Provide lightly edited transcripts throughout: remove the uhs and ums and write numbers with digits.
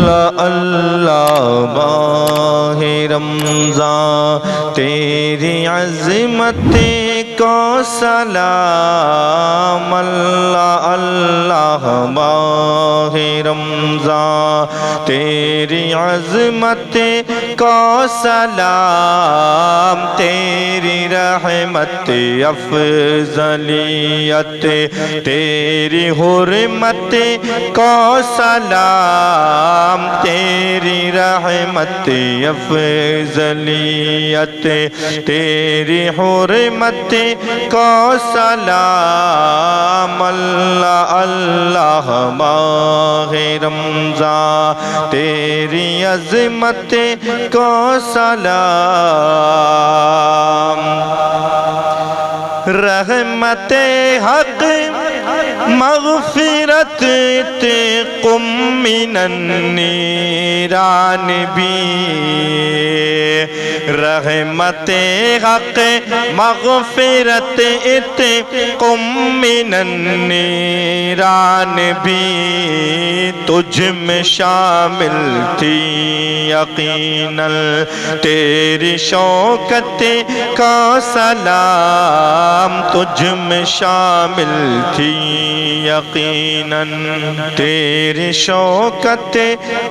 اللہ اللہ ماہ رمضان تیری عظمت کو سلام اللہ اللہ ماہ رمضان تیری عظمت کو سلام تیری رحمت افضلیت تیری حرمت کو سلام تیری رحمت افضلیت تیری حرمت کو سلام اللہ اللہ ماہ رمضان تیری عظمت کو سلام رحمت حق مغفرت تقم من النیران بھی رحمت حق مغفرت تقم من النیران بھی تجھ میں شامل تھی یقیناً تیری شوکت کا سلام تجھ میں شامل تھی یقیناً تیری شوکت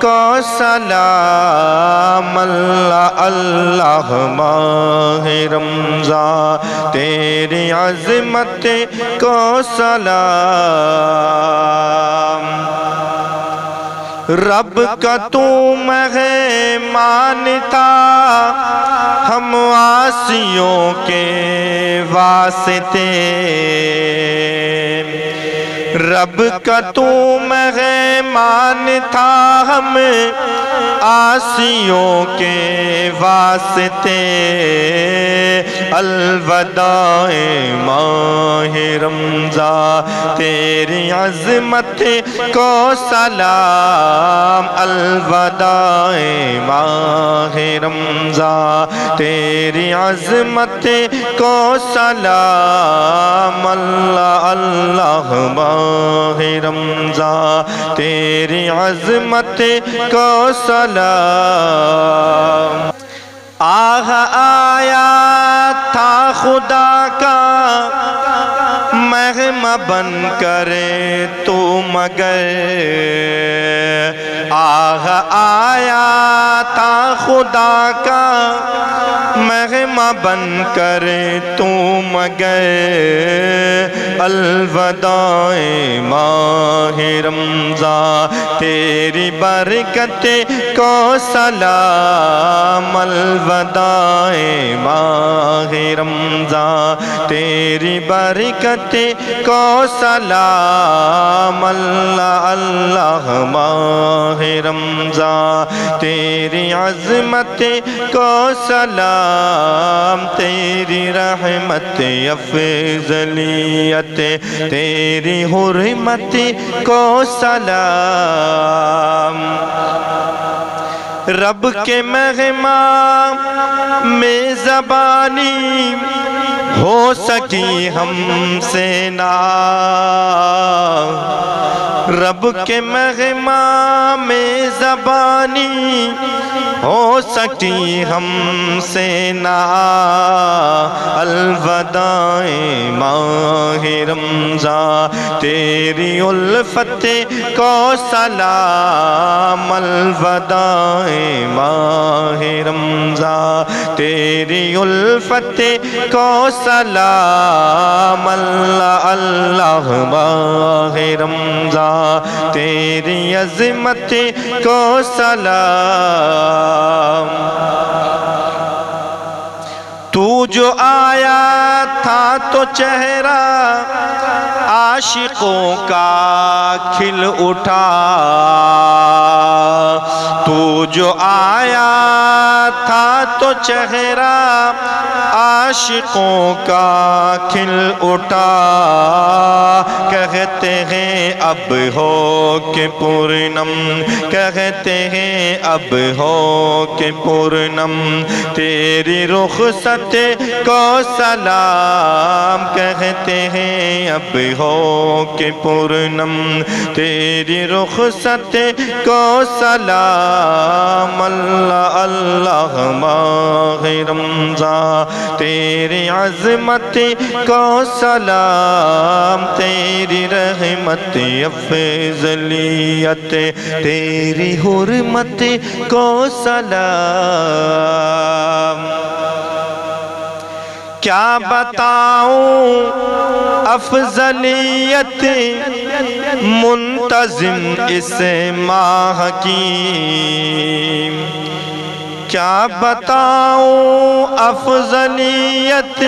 کا سلام اللہ اللہ ماہ رمضان تیری عظمت کا سلام رب کا تو مہمان تھا ہم عاصیوں کے واسطے رب کا تو مہمان تھا ہم عاصیوں کے واسطے الوداع ماہ رمضان تیری عظمت کو سلام الوداع ماہ رمضان تیری عظمت کو سلام اللہ اللہ ماہ رمضان تیری عظمت کو سلام آہ آیا تھا خدا کا مہمہ بن کر تو مگر آہ آیا تھا خدا کا مہمہ بن کر تو مگر الوداع ماہ رمضان تیری برکت کو سلام الوداع ماہ رمضان تیری برکت کو سلام اللہ اللہ ماہ رمضان تیری عظمت کو سلام تیری رحمت افضلیت تیری حرمت کو سلام رب کے مہمہ میں زبانی ہو سکی ہم سے نہ رب کے مہمہ میں زبانی ہو سکی ہم سے نہ الوداع ماہ رمضان تیری الفت کو سلام الوداع ماہ رمضان تیری الفت کو سلام اللہ اللہ ماہ رمضان تیری عظمت کو سلام تو جو آیا تھا تو چہرہ عاشقوں کا کھل اٹھا تو جو آیا تھا تو چہرہ عاشقوں کا کھل اٹھا، کہتے ہیں اب ہو کہ پورنم، کہتے ہیں اب ہو کہ پورنم، تیری رخصت کو سلام، کہتے ہیں اب ہو کہ پورنم، تیری رخصت کو سلام، اللہ اللہ ماہ رمضان تیری عظمت کو سلام، تیری رحمت افضلیت تیری حرمت کو سلام۔ کیا بتاؤں افضلیت منتظم اس ماہ کی، کیا بتاؤں افضلیت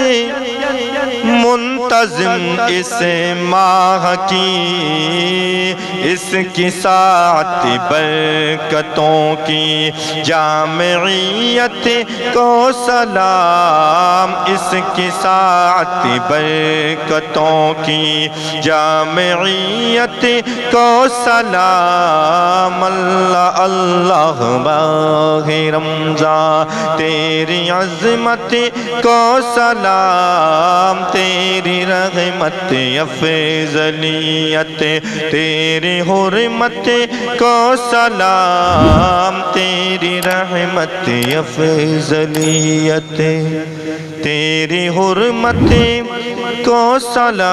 منتظم اس ماہ کی، اس کی ساعت برکتوں کی جامعیت کو سلام، اس کی ساعت برکتوں کی جامعیت کو سلام، اللہ اللہ ماہ رمضان تیری عظمت کو سلام، تیری رحمت افضلیت تیری حرمت کو سلام، تیری رحمت افضلیت تیری حرمت کو سلام۔